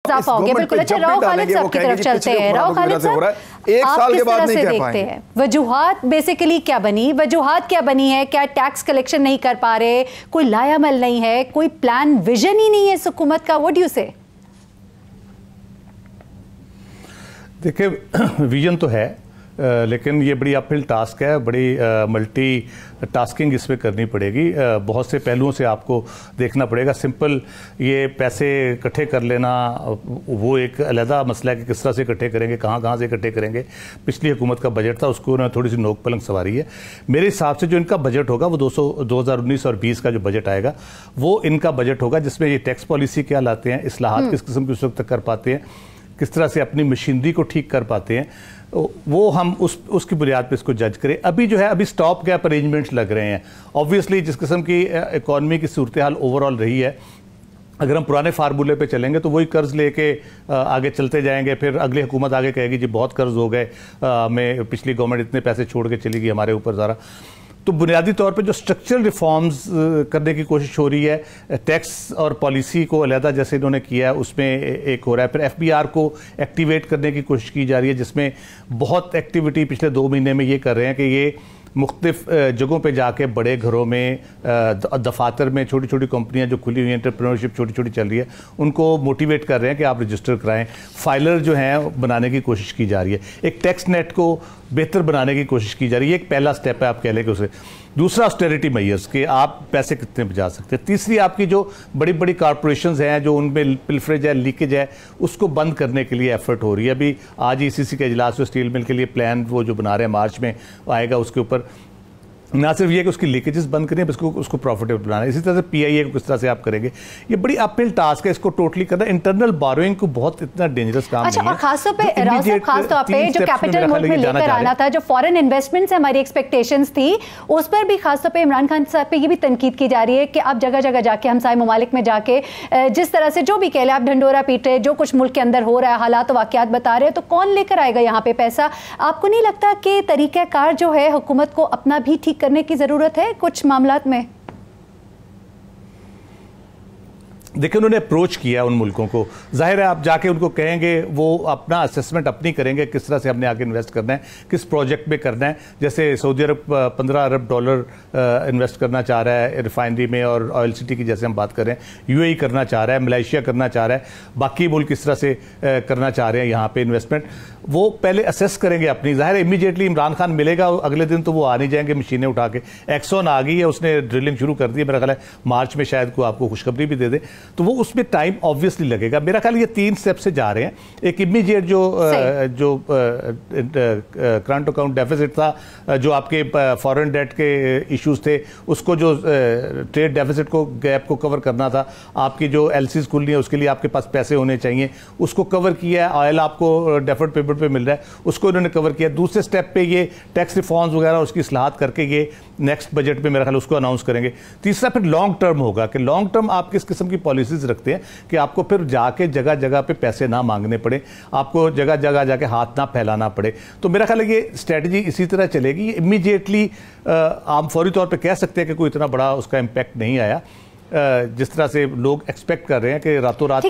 बिल्कुल। अच्छा, राव खालिद साहब की तरफ चलते हैं। राव खालिद साहब, आप किस तरह से देखते हैं वजूहात बेसिकली क्या बनी? वजूहात क्या बनी है? क्या टैक्स कलेक्शन नहीं कर पा रहे, कोई लायामल नहीं है, कोई प्लान विजन ही नहीं है इस हुकूमत का? व्हाट डू यू से? देखिए, विजन तो है, लेकिन ये बड़ी अपहिल टास्क है, बड़ी मल्टी टास्किंग इसमें करनी पड़ेगी। बहुत से पहलुओं से आपको देखना पड़ेगा। सिंपल ये पैसे इकट्ठे कर लेना वो एक अलग मसला है कि किस तरह से इकट्ठे करेंगे, कहाँ से इकट्ठे करेंगे। पिछली हुकूमत का बजट था, उसको उन्होंने थोड़ी सी नोक पलंग सवारी है। मेरे हिसाब से जो इनका बजट होगा वो 2019 और 20 का जो बजट आएगा वो इनका बजट होगा, जिसमें ये टैक्स पॉलिसी क्या लाते हैं, इस्लाहात किस किस्म की उस वक्त तक कर पाते हैं, किस तरह से अपनी मशीनरी को ठीक कर पाते हैं, वो हम उसकी बुनियाद पे इसको जज करें। अभी जो है, अभी स्टॉप गैप अरेंजमेंट्स लग रहे हैं। ऑब्वियसली जिस किस्म की इकॉनमी की सूरत हाल ओवरऑल रही है, अगर हम पुराने फार्मूले पे चलेंगे तो वही कर्ज लेके आगे चलते जाएंगे। फिर अगली हुकूमत आगे कहेगी जी बहुत कर्ज हो गए, हमें पिछली गवर्नमेंट इतने पैसे छोड़ के चली गई हमारे ऊपर ज़रा। तो बुनियादी तौर पे जो स्ट्रक्चरल रिफॉर्म्स करने की कोशिश हो रही है, टैक्स और पॉलिसी को अलहदा जैसे इन्होंने किया है उसमें एक हो रहा है। फिर FBR को एक्टिवेट करने की कोशिश की जा रही है, जिसमें बहुत एक्टिविटी पिछले 2 महीने में ये कर रहे हैं कि ये मुख्तलिफ जगहों पे जाके बड़े घरों में, दफातर में छोटी छोटी कंपनियां जो खुली हुई एंटरप्रेन्योरशिप छोटी छोटी चल रही है उनको मोटिवेट कर रहे हैं कि आप रजिस्टर कराएं। फाइलर जो हैं बनाने की कोशिश की जा रही है। एक टैक्स नेट को बेहतर बनाने की कोशिश की जा रही है। एक पहला स्टेप है, आप कह लें कि उसे। दूसरा ऑस्टेरिटी मेजर्स के आप पैसे कितने बचा सकते हैं। तीसरी आपकी जो बड़ी बड़ी कॉरपोरेशंस हैं जो उनमें पिलफरेज है, लीकेज है, उसको बंद करने के लिए एफर्ट हो रही है। अभी आज ECC के इजलास में स्टील मिल के लिए प्लान वो जो बना रहे हैं मार्च में आएगा, उसके ऊपर ना सिर्फ ये कि उसकी लीकेजेस बंद करनी है, उसको प्रॉफिटेबल बनाना है। इसी तरह से PIA को किस तरह से आप करेंगे, ये बड़ी अपहिल टास्क है। इसको टोटली करना इंटरनल बोरोइंग को बहुत इतना डेंजरस काम नहीं है। और खासतौर पे राव साहब, खासतौर पे जो कैपिटल मुल्क में लेकर आना था, जो फॉरेन इन्वेस्टमेंट से हमारी एक्सपेक्टेशंस थी, उस पर भी खासतौर पे इमरान खान साहब पे ये भी तनकीद की जा रही है कि आप जगह जगह जाके, हमसाय ममालिक में जाके जिस तरह से जो भी कह ले, आप ढंडोरा पीट रहे, जो कुछ मुल्क के अंदर हो रहा है, हालात वाकयात बता रहे हैं, तो कौन लेकर आएगा यहाँ पे पैसा? आपको नहीं लगता कि तरीक़ाकार जो है हुकूमत को अपना भी ठीक करने की जरूरत है कुछ मामलात में? देखिए, उन्होंने अप्रोच किया उन मुल्कों को। जाहिर है आप जाके उनको कहेंगे, वो अपना असेसमेंट अपनी करेंगे किस तरह से हमने आगे इन्वेस्ट करना है, किस प्रोजेक्ट में करना है। जैसे सऊदी अरब $15 अरब इन्वेस्ट करना चाह रहा है रिफाइनरी में और ऑयल सिटी की, जैसे हम बात कर रहे हैं। UAE करना चाह रहा है, मलेशिया करना चाह रहा है, बाकी मुल्क किस तरह से करना चाह रहे हैं यहाँ पे इन्वेस्टमेंट, वो पहले असेस करेंगे अपनी। जाहिर है इमीडिएटली इमरान खान मिलेगा अगले दिन तो वो आ नहीं जाएंगे मशीनें उठा के। एक्सॉन आ गई है, उसने ड्रिलिंग शुरू कर दी है, मेरा ख्याल है मार्च में शायद को आपको खुशखबरी भी दे दे, तो वो उसमें टाइम ऑब्वियसली लगेगा। मेरा ख्याल ये 3 स्टेप से जा रहे हैं। एक इमीडिएट जो करंट अकाउंट डेफिसिट था, जो आपके फॉरेन डेट के इश्यूज थे, उसको जो ट्रेड डेफिसिट को गैप को कवर करना था, आपकी जो LCs खुलनी है उसके लिए आपके पास पैसे होने चाहिए, उसको कवर किया है। ऑयल आपको डेफर्ड पेमेंट पे मिल रहा है, उसको इन्होंने कवर किया। दूसरे स्टेप पे ये टैक्स रिफॉर्म्स वगैरह उसकी इस्लाहात करके ये नेक्स्ट बजट में मेरा ख्याल उसको अनाउंस करेंगे। तीसरा फिर लॉन्ग टर्म होगा कि लॉन्ग टर्म आप किस किस्म की पॉलिसीज रखते हैं कि आपको फिर जाके जगह जगह पे पैसे ना मांगने पड़े, आपको जगह जगह जाके हाथ ना फैलाना पड़े। तो मेरा ख्याल है ये स्ट्रेटजी इसी तरह चलेगी। इमीडिएटली आप फौरी तौर पे कह सकते हैं कि कोई इतना बड़ा उसका इम्पैक्ट नहीं आया जिस तरह से लोग एक्सपेक्ट कर रहे हैं कि रातों रात।